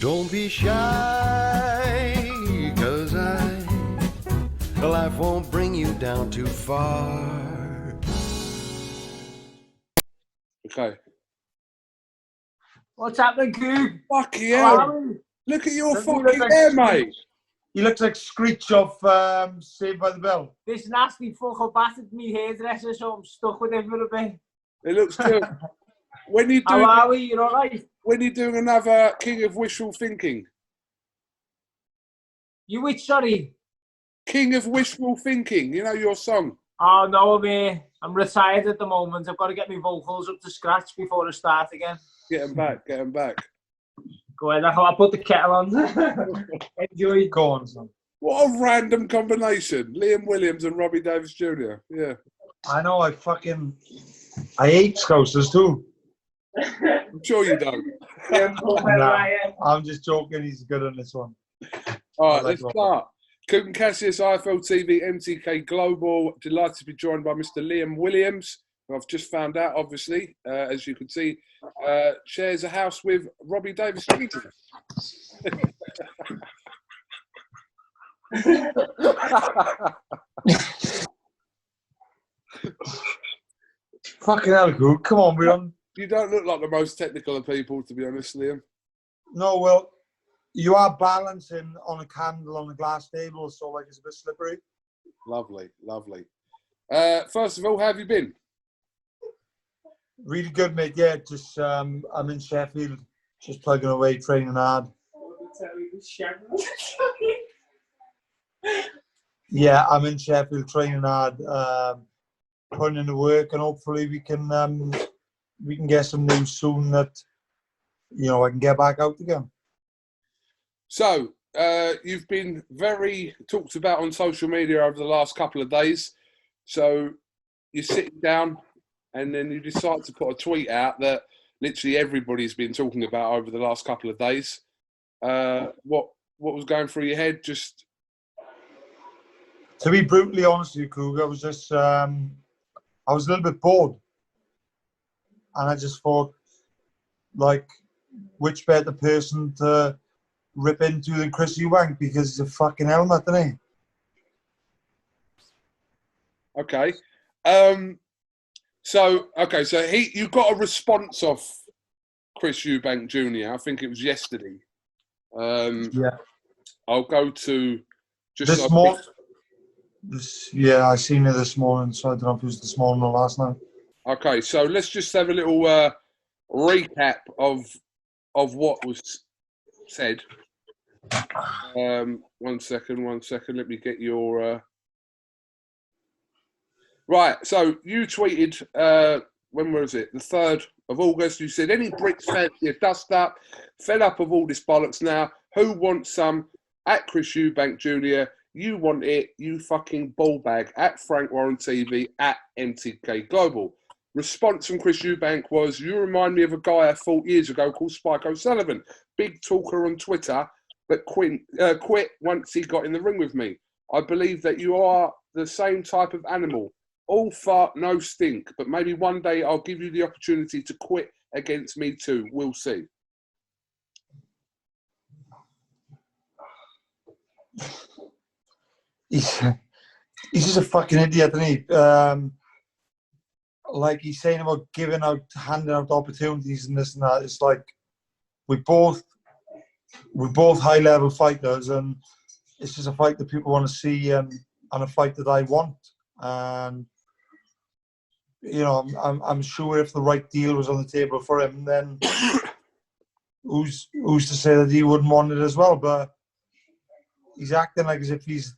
Don't be shy, 'cause life won't bring you down too far. Okay. What's happening, Coog? Fucking hell. Look at your fucking hair, mate. He looks like Screech of Saved by the Bell. This nasty fucker battered me hairdresser, so I'm stuck with him for a bit. It looks good. How are we? You alright? When you doing another King of Wishful Thinking? You which, sorry? King of Wishful Thinking, you know your song? Oh, no, I'm retired at the moment. I've got to get my vocals up to scratch before I start again. Get them back, get them back. Go ahead, I'll put the kettle on. Enjoy. Go on, son. What a random combination. Liam Williams and Robbie Davis Jr. Yeah. I know, I hate Scousers too. I'm sure you don't. Nah, I'm just joking, he's good on this one. All right, let's start. KUGAN, CASSIUS, IFL TV, MTK Global. Delighted to be joined by Mr. Liam Williams, who I've just found out, obviously, as you can see, shares a house with Robbie Davis Jr. Fucking hell, Coog. Come on, we're on. You don't look like the most technical of people, to be honest, Liam. No, well, you are balancing on a candle on a glass table, so like it's a bit slippery. Lovely, lovely. First of all, how have you been? Really good, mate. Yeah, just I'm in Sheffield, just plugging away, training hard. Yeah, I'm in Sheffield training hard, putting in the work, and hopefully we can get some news soon that I can get back out again. So you've been very talked about on social media over the last couple of days. So you're sitting down, and then you decide to put a tweet out that literally everybody's been talking about over the last couple of days. What was going through your head? Just to be brutally honest with you, Cougar, I was just I was a little bit bored, and I just thought, like, which better person to rip into than Chris Eubank, because he's a fucking helmet, isn't he? Okay. So you got a response off Chris Eubank Jr. I think it was yesterday. Yeah. I'll go to just this morning. Yeah, I seen it this morning, so I don't know if it was this morning or last night. Okay, so let's just have a little recap of what was said. 1 second. Let me get your. Right, so you tweeted, when was it? The 3rd of August. You said, any Brits fancy a dust up? Fed up of all this bollocks now. Who wants some? At Chris Eubank Jr. You want it, you fucking ball bag. At Frank Warren TV. At MTK Global. Response from Chris Eubank was, you remind me of a guy I fought years ago called Spike O'Sullivan. Big talker on Twitter, but quit once he got in the ring with me. I believe that you are the same type of animal. All fart, no stink, but maybe one day I'll give you the opportunity to quit against me too. We'll see. He's just a fucking idiot, isn't he? Like he's saying about handing out opportunities and this and that. It's like we're both high-level fighters, and it's just a fight that people want to see, and a fight that I want. And I'm sure if the right deal was on the table for him, then who's to say that he wouldn't want it as well? But he's acting like as if he's,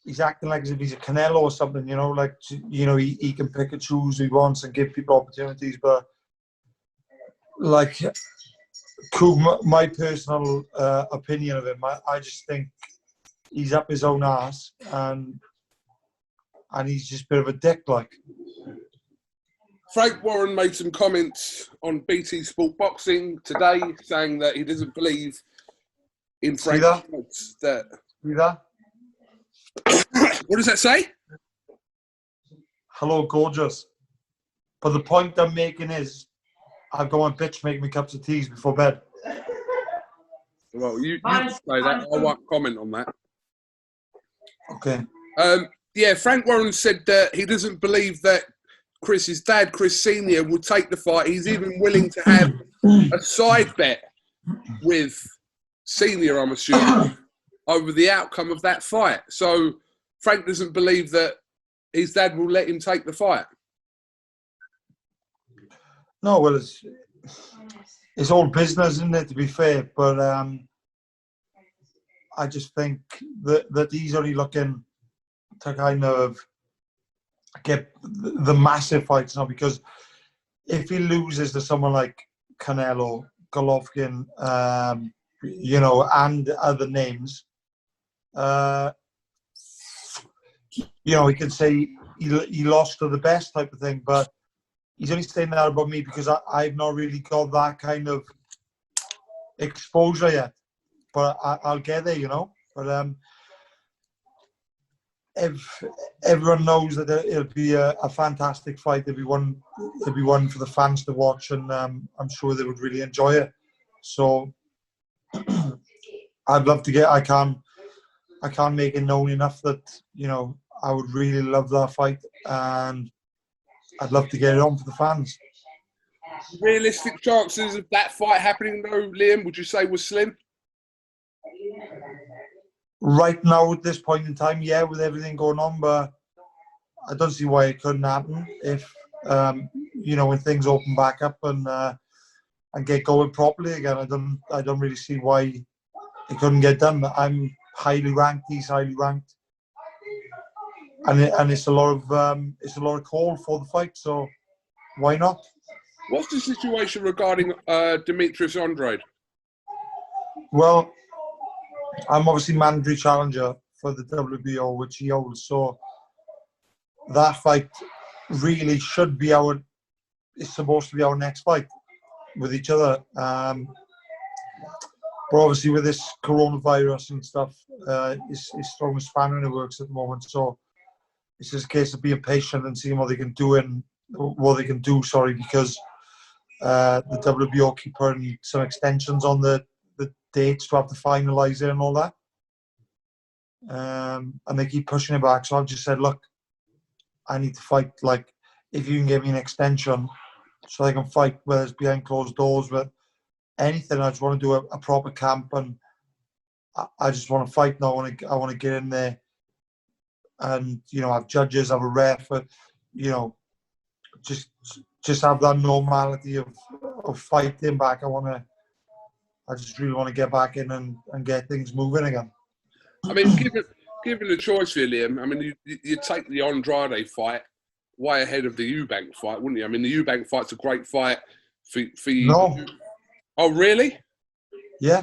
he's acting like as if he's a Canelo or something. He can pick and choose who he wants and give people opportunities. But like, my personal opinion of him, I just think he's up his own ass, and he's just a bit of a dick, like. Frank Warren made some comments on BT Sport Boxing today, saying that he doesn't believe in Frank. See that? What does that say? Hello, gorgeous. But the point I'm making is, I've got my bitch making me cups of teas before bed. Well, you can say that. I won't comment on that. Okay. Yeah, Frank Warren said that he doesn't believe that Chris's dad, Chris Senior, will take the fight. He's even willing to have a side bet with Senior, I'm assuming, over the outcome of that fight. So Frank doesn't believe that his dad will let him take the fight. No, well, it's all business, isn't it, to be fair? But I just think that he's only looking to kind of get the massive fights now, because if he loses to someone like Canelo, Golovkin, you know, and other names, you know, he can say he lost to the best type of thing, but he's only saying that about me because I've not really got that kind of exposure yet. But I'll get there, you know. But everyone knows that it'll be a fantastic fight. It'll be one for the fans to watch, and I'm sure they would really enjoy it. So I'd love to get. I can't make it known enough that, you know, I would really love that fight, and I'd love to get it on for the fans. Realistic chances of that fight happening, though, Liam, would you say was slim? Right now, at this point in time, yeah, with everything going on, but I don't see why it couldn't happen if, you know, when things open back up and get going properly again. I don't really see why it couldn't get done. I'm highly ranked. He's highly ranked, and it's a lot of call for the fight. So why not? What's the situation regarding Demetrius Andrade? Well, I'm obviously mandatory challenger for the WBO, which he holds. So that fight really should be it's supposed to be our next fight with each other. But obviously with this coronavirus and stuff, it's throwing a spanner in the works at the moment. So it's just a case of being patient and seeing what they can do because the WBO keep putting some extensions on the dates to have to finalise it and all that. And they keep pushing it back. So I've just said, look, I need to fight. Like, if you can give me an extension so I can fight, whether it's behind closed doors, but anything, I just want to do a proper camp, and I just want to fight now. I want to get in there and, you know, have judges, have a ref, you know, just have that normality of fighting back. I just really want to get back in and get things moving again. I mean, given the choice here, Liam, I mean, you take the Andrade fight way ahead of the Eubank fight, wouldn't you? I mean, the Eubank fight's a great fight for you. No. Oh, really? Yeah.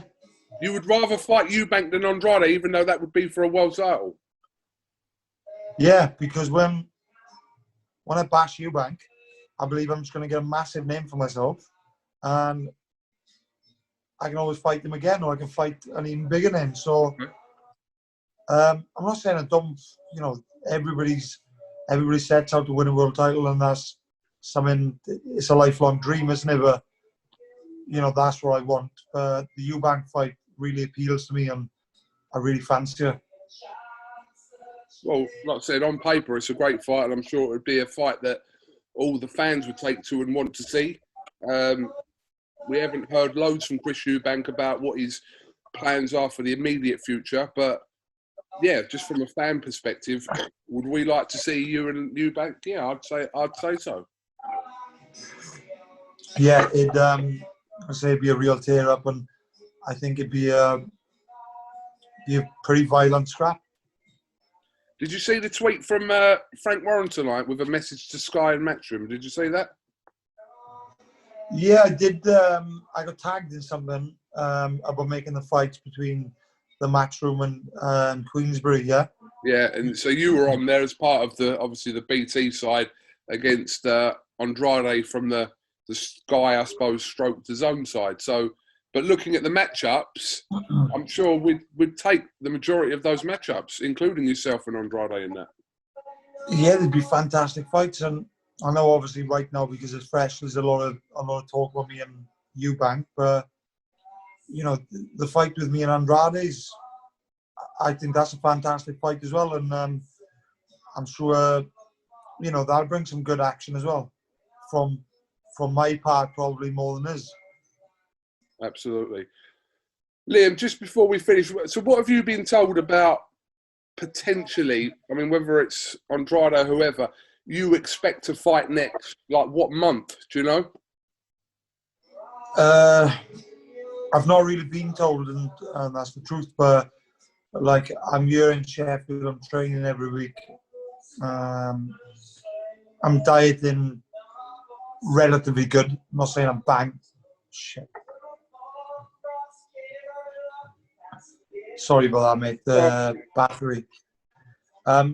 You would rather fight Eubank than Andrade, even though that would be for a world title? Yeah, because when I bash Eubank, I believe I'm just going to get a massive name for myself, and I can always fight them again, or I can fight an even bigger name. So I'm not saying I don't, you know, everybody sets out to win a world title, and that's something, it's a lifelong dream, isn't it? But, you know, that's what I want. The Eubank fight really appeals to me, and I really fancy it. Well, like I said, on paper, it's a great fight, and I'm sure it would be a fight that all the fans would take to and want to see. We haven't heard loads from Chris Eubank about what his plans are for the immediate future, but yeah, just from a fan perspective, would we like to see you and Eubank? Yeah, I'd say so. Yeah, I'd say it'd be a real tear up, and I think it'd be a pretty violent scrap. Did you see the tweet from Frank Warren tonight with a message to Sky and Matchroom? Did you see that? Yeah, I did. I got tagged in something about making the fights between the Matchroom and Queensbury. Yeah. Yeah, and so you were on there as part of obviously the BT side against Andrade from the Sky, I suppose, stroke to zone side. So, but looking at the matchups, I'm sure we'd take the majority of those matchups, including yourself and Andrade in that. Yeah, they'd be fantastic fights, and I know obviously right now because it's fresh, there's a lot of talk about me and Eubank, but you know the fight with me and Andrade is, I think that's a fantastic fight as well, and I'm sure you know that'll bring some good action as well from my part, probably more than his. Absolutely. Liam, just before we finish, so what have you been told about potentially, I mean, whether it's Andrade or whoever, you expect to fight next? Like what month, do you know? I've not really been told, and that's the truth, but like I'm here in Sheffield, I'm training every week. I'm dieting relatively good. I'm not saying I'm bang. Shit. Sorry about that, mate. The battery.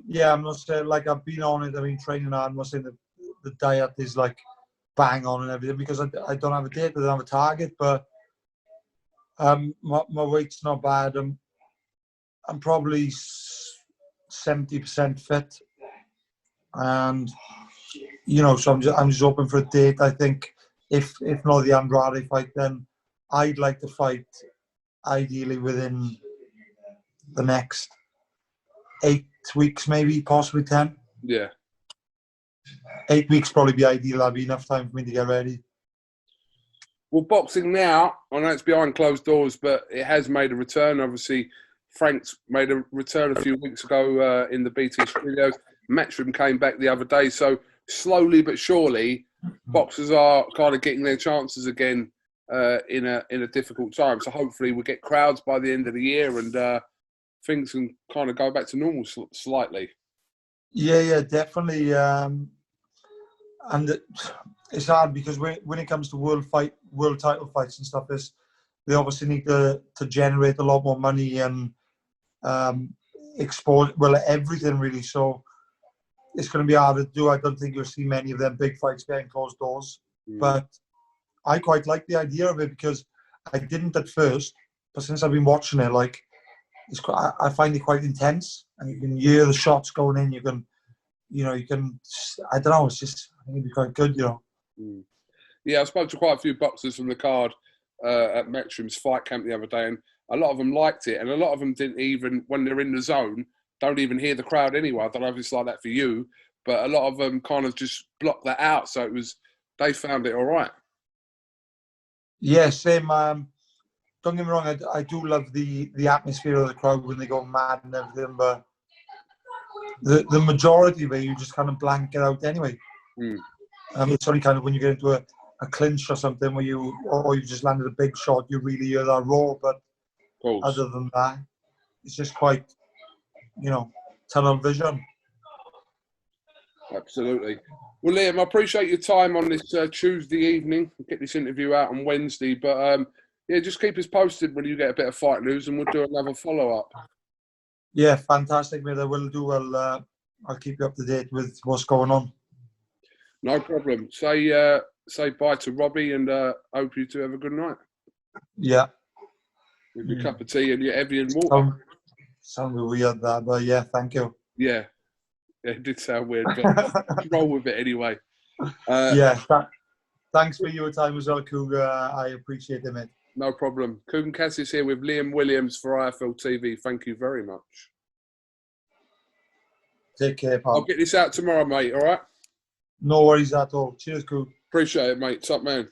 Yeah, I'm not saying like I've been on it. I've been training hard. I'm not saying that the diet is like bang on and everything because I don't have a date. I don't have a target. But my weight's not bad. I'm probably 70% fit, and you know, so I'm just open for a date. I think if not the Andrade fight, then I'd like to fight ideally within the next 8 weeks, maybe possibly 10. Yeah. 8 weeks probably be ideal. That'd be enough time for me to get ready. Well, boxing now, I know it's behind closed doors, but it has made a return. Obviously, Frank's made a return a few weeks ago in the BT studios. Matchroom came back the other day. So slowly but surely, boxers are kind of getting their chances again in a difficult time. So hopefully we'll get crowds by the end of the year and things can kind of go back to normal slightly. Yeah, definitely. And it's hard because when it comes to world title fights and stuff, they obviously need to generate a lot more money and export everything really. So it's going to be hard to do. I don't think you'll see many of them big fights behind closed doors. But I quite like the idea of it because I didn't at first, but since I've been watching it, like I find it quite intense, and you can hear the shots going in. You can, I don't know. It's just I think it'd be quite good, you know. Yeah, I spoke to quite a few boxers from the card at Matchroom's fight camp the other day, and a lot of them liked it, and a lot of them didn't even, when they're in the zone, don't even hear the crowd anyway. I don't know if it's like that for you, but a lot of them kind of just blocked that out. So they found it all right. Yeah, same. Don't get me wrong, I do love the atmosphere of the crowd when they go mad and everything, but the majority of it, you just kind of blank it out anyway. It's only kind of when you get into a clinch or something where you just landed a big shot, you really hear that roar, but other than that, it's just quite, tunnel vision. Absolutely. Well, Liam, I appreciate your time on this Tuesday evening. We'll get this interview out on Wednesday, but yeah, just keep us posted when you get a bit of fight news, and we'll do another follow-up. Yeah, fantastic, mate. I will do. I'll keep you up to date with what's going on. No problem. Say bye to Robbie, and hope you two have a good night. Yeah. With your cup of tea and your Evian water. Sounded weird that, but yeah, thank you. Yeah, it did sound weird, but roll with it anyway. Yeah, thanks for your time as well, Cougar. I appreciate it, mate. No problem. KUGAN CASSIUS here with Liam Williams for IFL TV. Thank you very much. Take care, pal. I'll get this out tomorrow, mate, all right? No worries at all. Cheers, Cougar. Appreciate it, mate. Top man.